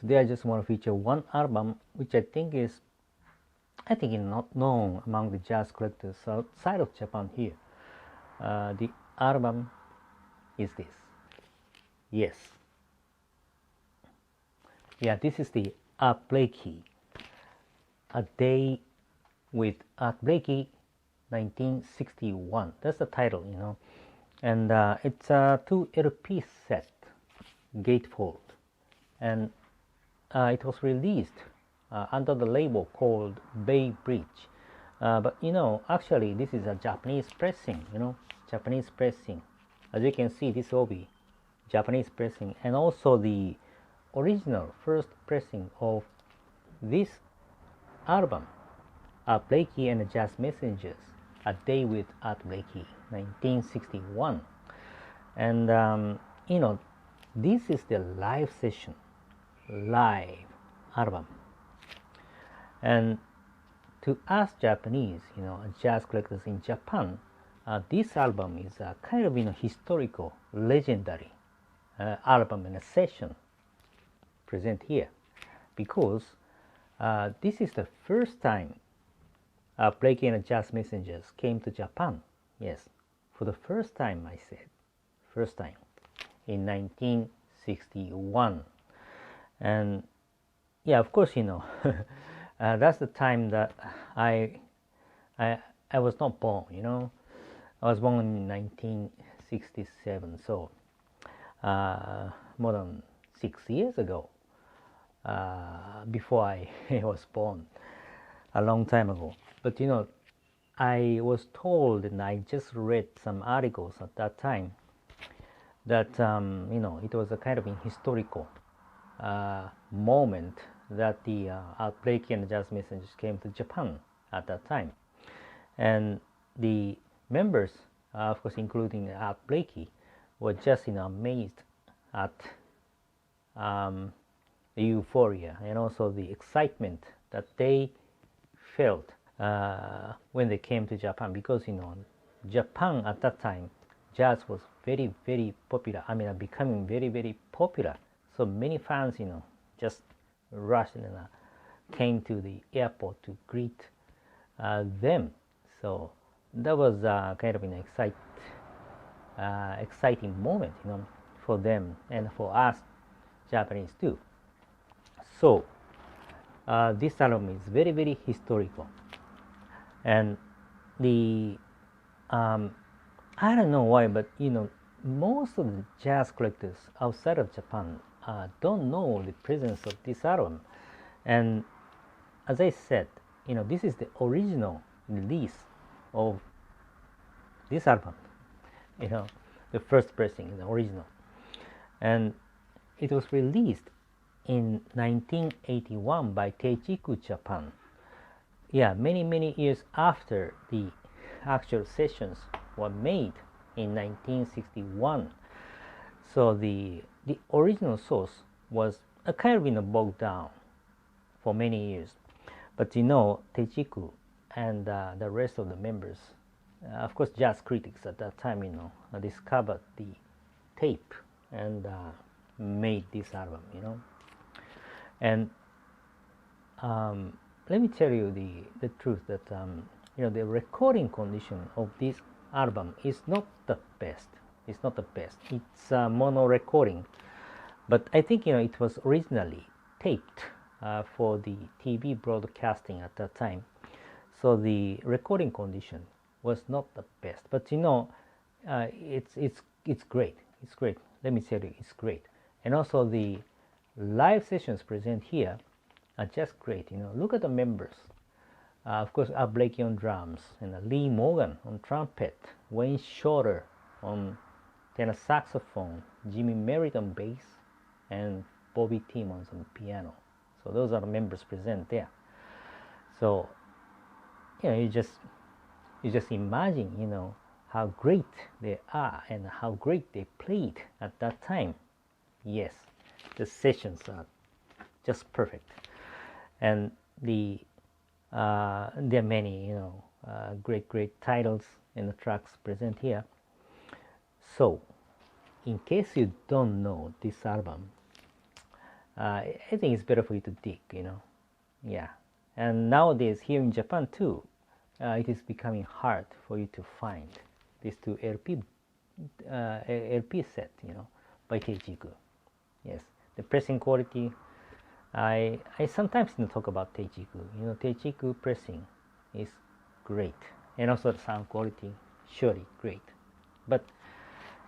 today I just want to feature one album which I think is not known among the jazz collectors outside of Japan here. The album is this. Yes. Yeah, this is the Art Blakey. A Day with Art Blakey, 1961. That's the title, And it's a 2 LP set, gatefold. And it was released under the label called Bay Bridge. But actually this is a Japanese pressing, Japanese pressing. As you can see, this will be Japanese pressing, and also the original first pressing of this album, Art Blakey and the Jazz Messengers, A Day with Art Blakey, 1961. And this is the live session, live album. And to us Japanese, jazz collectors in Japan, this album is a kind of historical, legendary album and a session present here, because this is the first time Blakey and the Jazz Messengers came to Japan. Yes, for the first time, I said, first time, in 1961. And yeah, of course, that's the time that I was not born. I was born in 1967, so more than 6 years ago, before I was born, a long time ago. But I was told, and I just read some articles at that time, that it was a kind of a historical moment that the Art Blakey and the Jazz Messengers came to Japan at that time. And the members, of course including Art Blakey, were just amazed at the euphoria and also the excitement that they felt when they came to Japan, because Japan at that time, jazz was very, very popular. Becoming very, very popular. So many fans, just rushed and came to the airport to greet them. So that was kind of an exciting moment, for them and for us Japanese too. So this album is very, very historical, and the I don't know why, but most of the jazz collectors outside of Japan don't know the presence of this album. And as I said, this is the original release of this album, the first pressing, the original, and it was released in 1981 by Teichiku Japan. Yeah, many years after the actual sessions were made in 1961. So the original source was a kind of bogged down for many years. But Teichiku and the rest of the members, of course jazz critics at that time, discovered the tape and made this album, And let me tell you the truth that the recording condition of this album is not the best. It's not the best. It's a mono recording, but I think it was originally taped for the TV broadcasting at that time. So the recording condition was not the best. But it's great. It's great. Let me tell you, it's great. And also the live sessions present here are just great. Look at the members. Of course, Art Blakey on drums, and Lee Morgan on trumpet, Wayne Shorter on tenor saxophone, Jimmy Merritt on bass, and Bobby Timmons on piano. So those are the members present there. So you just imagine how great they are and how great they played at that time. Yes, the sessions are just perfect, and there are many great titles in the tracks present here. So in case you don't know this album, I think it's better for you to dig, you know. Yeah. And nowadays here in Japan too, it is becoming hard for you to find these two LP set, you know, by Teichiku. Yes, the pressing quality. I sometimes talk about Teichiku. You know, Teichiku pressing is great, and also the sound quality, surely great. But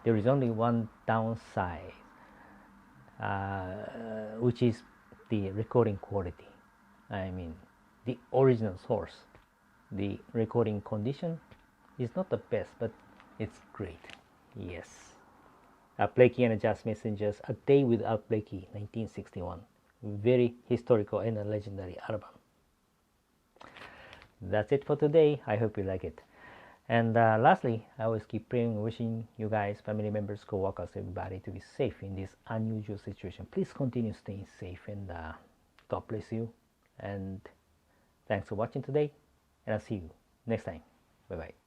there is only one downside, which is the recording quality. I mean, the original source, the recording condition is not the best, but it's great. Yes. Blakey and the Jazz Messengers, A Day Without Blakey, 1961. Very historical and a legendary album. That's it for today. I hope you like it. And lastly, I always keep praying, wishing you guys, family members, co-workers, everybody to be safe in this unusual situation. Please continue staying safe, and God bless you. And thanks for watching today, and I'll see you next time. Bye-bye.